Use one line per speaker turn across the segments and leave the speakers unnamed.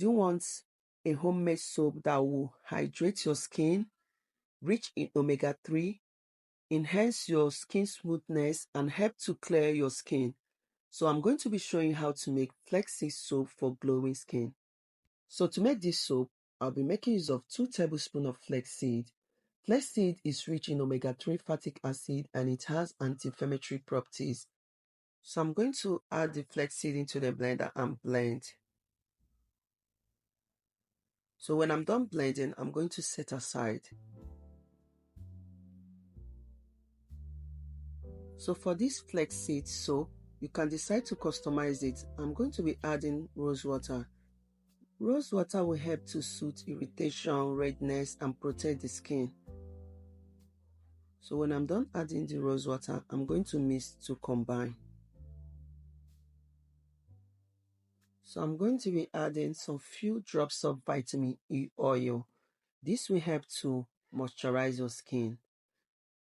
Do you want a homemade soap that will hydrate your skin, rich in omega-3, enhance your skin smoothness, and help to clear your skin? So I'm going to be showing you how to make flaxseed soap for glowing skin. So to make this soap, I'll be making use of 2 tablespoons of flaxseed. Flaxseed is rich in omega-3 fatty acid and it has anti-inflammatory properties. So I'm going to add the flaxseed into the blender and blend. So when I'm done blending, I'm going to set aside. So for this flaxseed soap, you can decide to customize it. I'm going to be adding rosewater. Rosewater will help to soothe irritation, redness, and protect the skin. So when I'm done adding the rosewater, I'm going to mix to combine. So I'm going to be adding some few drops of vitamin E oil. This will help to moisturize your skin,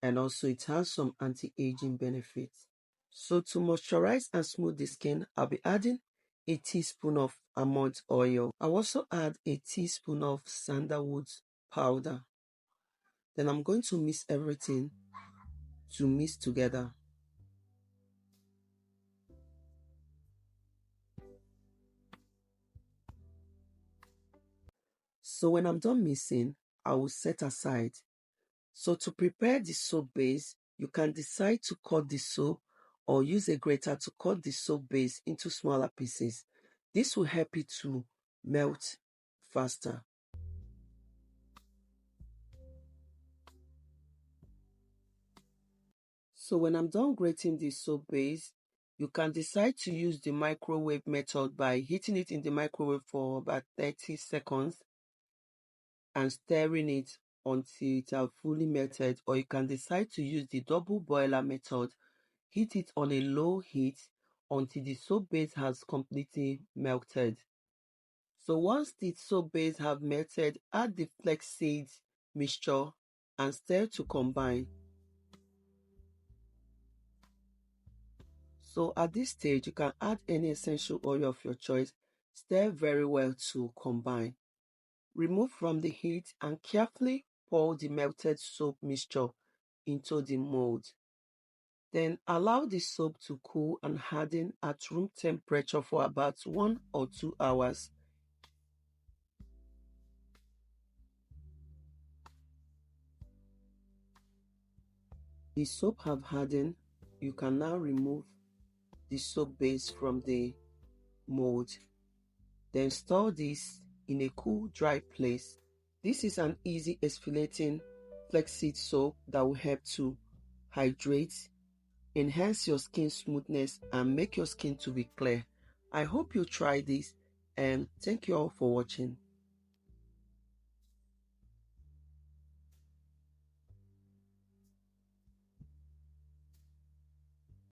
and also it has some anti-aging benefits. So to moisturize and smooth the skin, I'll be adding a teaspoon of almond oil. I'll also add a teaspoon of sandalwood powder. Then I'm going to mix everything to mix together. So when I'm done mixing, I will set aside. So to prepare the soap base, you can decide to cut the soap or use a grater to cut the soap base into smaller pieces. This will help it to melt faster. So when I'm done grating the soap base, you can decide to use the microwave method by heating it in the microwave for about 30 seconds and stirring it until it has fully melted, or you can decide to use the double boiler method. Heat it on a low heat until the soap base has completely melted. So once the soap base have melted, add the flaxseed mixture and stir to combine. So at this stage, you can add any essential oil of your choice. Stir very well to combine. Remove from the heat and carefully pour the melted soap mixture into the mold. Then allow the soap to cool and harden at room temperature for about 1 or 2 hours. The soap have hardened. You can now remove the soap base from the mold. Then store this in a cool, dry place. This is an easy exfoliating flaxseed soap that will help to hydrate, enhance your skin smoothness, and make your skin to be clear. I hope you try this, and thank you all for watching.